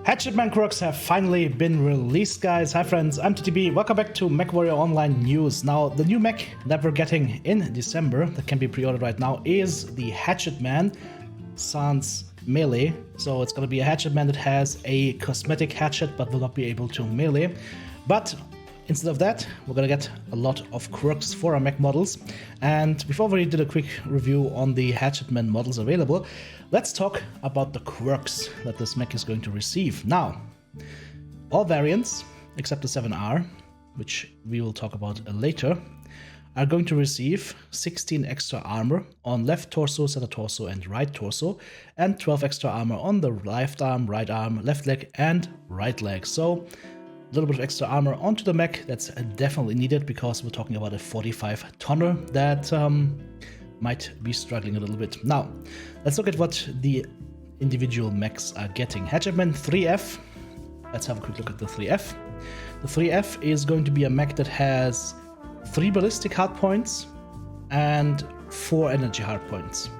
HATCHETMAN QUIRKS have finally been released, guys. Hi friends, I'm TTB. Welcome back to Mechwarrior Online news. Now, the new mech that we're getting in December, that can be pre-ordered right now, is the HATCHETMAN Sans Melee. So it's going to be a HATCHETMAN that has a cosmetic hatchet, but will not be able to melee. But instead of that, we're going to get a lot of quirks for our mech models. And before we did a quick review on the HATCHETMAN models available, let's talk about the quirks that this mech is going to receive. Now, all variants, except the 7R, which we will talk about later, are going to receive 16 extra armor on left torso, center torso, and right torso, and 12 extra armor on the left arm, left leg, and right leg. So, a little bit of extra armor onto the mech. That's definitely needed because we're talking about a 45-tonner that might be struggling a little bit. Now, let's look at what the individual mechs are getting. HATCHETMAN 3F. Let's have a quick look at the 3F. The 3F is going to be a mech that has 3 ballistic hardpoints and 4 energy hardpoints.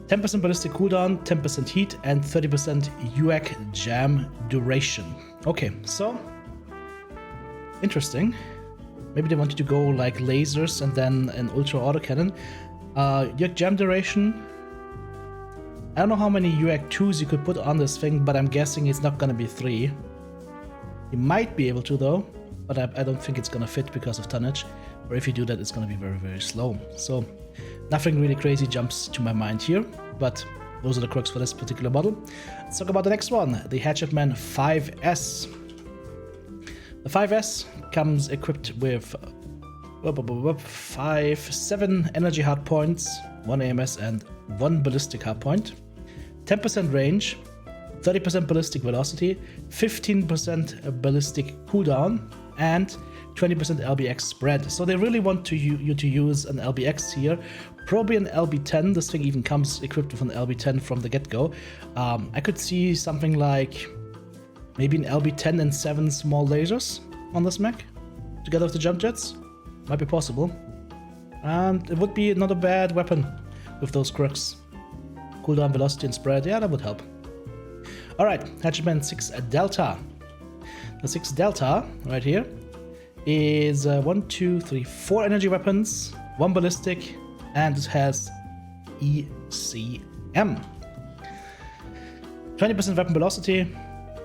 10% ballistic cooldown, 10% heat, and 30% UAC jam duration. Okay, so interesting. Maybe they wanted to go like lasers and then an ultra autocannon. UAC jam duration. I don't know how many UAC 2s you could put on this thing, but I'm guessing it's not gonna be 3. You might be able to though, but I don't think it's gonna fit because of tonnage. Or if you do that, it's gonna be very, very slow. So nothing really crazy jumps to my mind here, but those are the quirks for this particular model. Let's talk about the next one, the HATCHETMAN 5S. The 5S comes equipped with 7 energy hardpoints, 1 AMS, and 1 ballistic hardpoint, 10% range, 30% ballistic velocity, 15% ballistic cooldown, and 20% LBX spread. So they really want you to use an LBX here, probably an LB10. This thing even comes equipped with an LB10 from the get-go. I could see something like maybe an LB10 and 7 small lasers on this mech, together with the jump jets. Might be possible. And it would be not a bad weapon with those quirks. Cooldown, velocity, and spread, yeah, that would help. Alright, HATCHETMAN 6 Delta. The 6 Delta, right here, is 4 energy weapons, 1 ballistic, and it has ECM. 20% weapon velocity,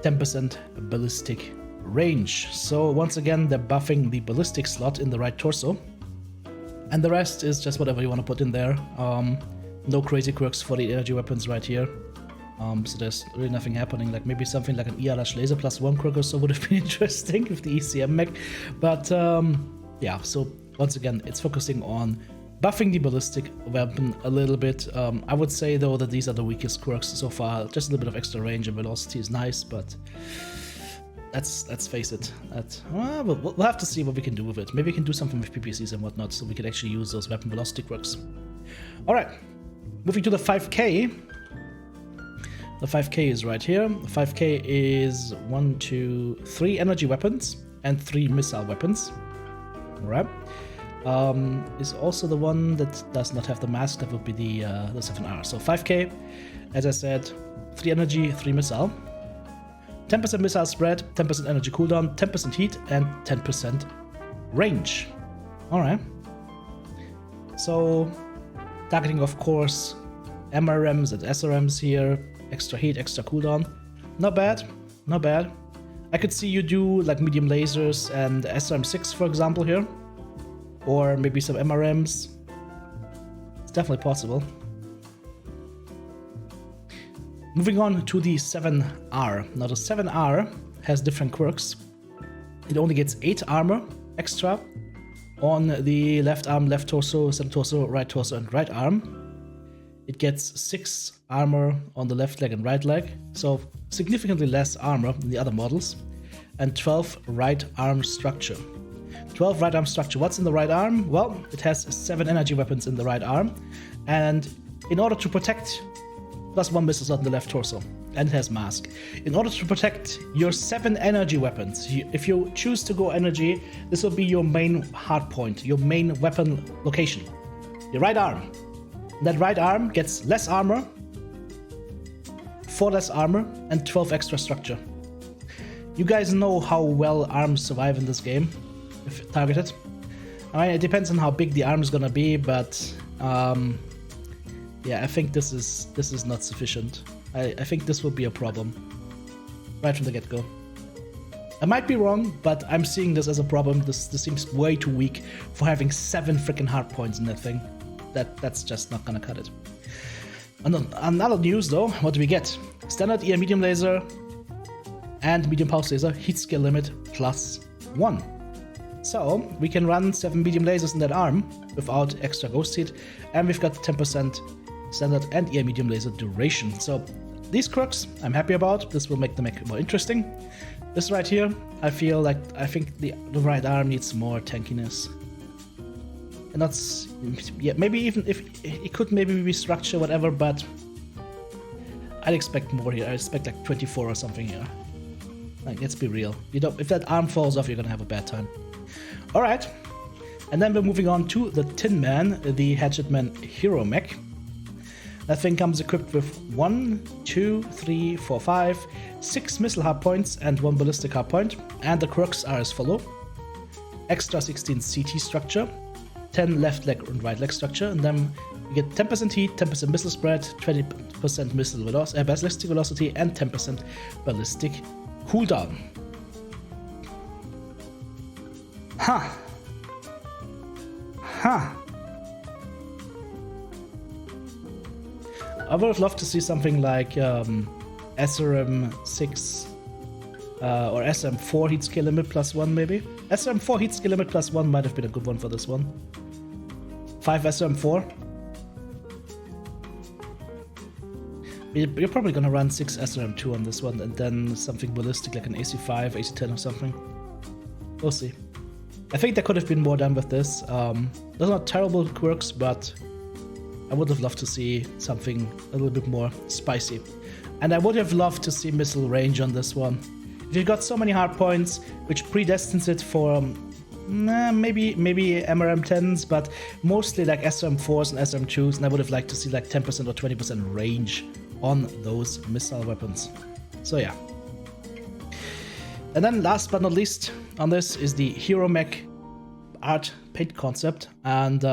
10% ballistic range. So once again, they're buffing the ballistic slot in the right torso. And the rest is just whatever you want to put in there. No crazy quirks for the energy weapons right here. So there's really nothing happening, like maybe something like an ER-laser +1 quirk or so would have been interesting with the ECM mech. But yeah, so once again, it's focusing on buffing the ballistic weapon a little bit. I would say though that these are the weakest quirks so far. Just a little bit of extra range and velocity is nice, but let's face it, we'll have to see what we can do with it. Maybe we can do something with PPCs and whatnot, so we can actually use those weapon velocity quirks. Alright, moving to the 5K. The 5K is right here. The 5K is 3 energy weapons and 3 missile weapons. Alright. Is also the one that does not have the mask. That would be the 7R. So 5K, as I said, 3 energy, 3 missile. 10% missile spread, 10% energy cooldown, 10% heat, and 10% range. Alright. So, targeting, of course, MRMs and SRMs here. Extra heat, extra cooldown. Not bad, not bad. I could see you do like medium lasers and SRM6, for example, here. Or maybe some MRMs. It's definitely possible. Moving on to the 7R. Now the 7R has different quirks. It only gets 8 armor extra on the left arm, left torso, center torso, right torso, and right arm. It gets 6 armor on the left leg and right leg, so significantly less armor than the other models, and 12 right arm structure. 12 right arm structure. What's in the right arm? Well, it has 7 energy weapons in the right arm, and in order to protect, +1 missile slot in the left torso, and it has mask. In order to protect your 7 energy weapons, if you choose to go energy, this will be your main hard point, your main weapon location, your right arm. That right arm gets less armor, 4 less armor and 12 extra structure. You guys know how well arms survive in this game, if targeted. I mean, it depends on how big the arm is gonna be, but yeah, I think this is not sufficient. I think this will be a problem right from the get-go. I might be wrong, but I'm seeing this as a problem. This seems way too weak for having 7 freaking hard points in that thing. That's just not gonna cut it. Another news though, what do we get? Standard ER medium laser and medium pulse laser, heat skill limit +1. So we can run 7 medium lasers in that arm without extra ghost heat, and we've got 10% standard and ER medium laser duration. So these quirks I'm happy about. This will make the mech more interesting. This right here, I think the right arm needs more tankiness. And that's, yeah, maybe even if it could maybe restructure whatever, but I'd expect more here. I expect like 24 or something here. Like, let's be real. You don't, if that arm falls off, you're gonna have a bad time. All right, and then we're moving on to the Tin Man, the HATCHETMAN hero mech. That thing comes equipped with 1, 2, 3, 4, 5, 6 missile hardpoints and 1 ballistic hardpoint, and the quirks are as follow: extra 16 CT structure, 10 left leg and right leg structure, and then you get 10% heat, 10% missile spread, 20% missile ballistic velocity, and 10% ballistic cooldown. Huh. Huh. I would have loved to see something like SRM6 or SRM4 heat skill limit +1 maybe. SRM4 heat skill limit +1 might have been a good one for this one. 5 SRM4. You're probably gonna run 6 SRM2 on this one, and then something ballistic like an AC5, AC10 or something. We'll see. I think there could have been more done with this. Those are not terrible quirks, but I would have loved to see something a little bit more spicy. And I would have loved to see missile range on this one. If you've got so many hard points, which predestines it for maybe MRM10s, but mostly like SRM4s and SRM2s, and I would have liked to see like 10% or 20% range on those missile weapons. So yeah. And then last but not least on this is the hero mech art paint concept, and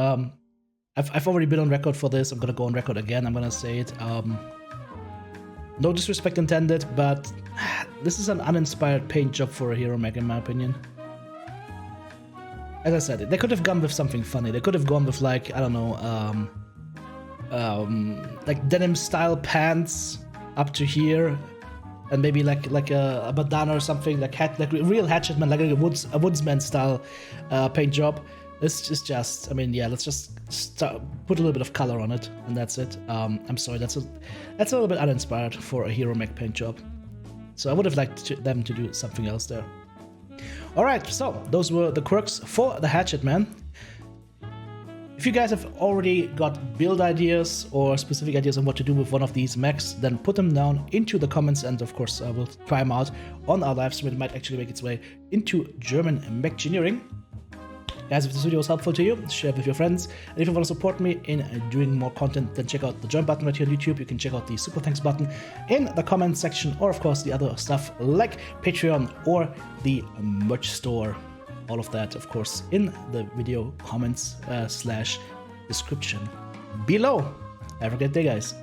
I've already been on record for this. I'm gonna go on record again. I'm gonna say it. No disrespect intended, but this is an uninspired paint job for a hero mech in my opinion. As I said, they could have gone with something funny. They could have gone with like, I don't know, like denim style pants up to here, and maybe like a bandana or something, like real HATCHETMAN, like a woodsman style paint job. This is just, I mean, yeah, let's just put a little bit of color on it, and that's it. I'm sorry, that's a little bit uninspired for a hero mech paint job. So I would have liked them to do something else there. Alright, so those were the quirks for the HATCHETMAN. If you guys have already got build ideas or specific ideas on what to do with one of these mechs, then put them down into the comments, and of course I will try them out on our live stream. It might actually make its way into German mechgineering. Guys, if this video was helpful to you, share it with your friends. And if you want to support me in doing more content, then check out the join button right here on YouTube. You can check out the super thanks button in the comments section, or of course the other stuff like Patreon or the merch store. All of that, of course, in the video comments / description below. Have a great day, guys.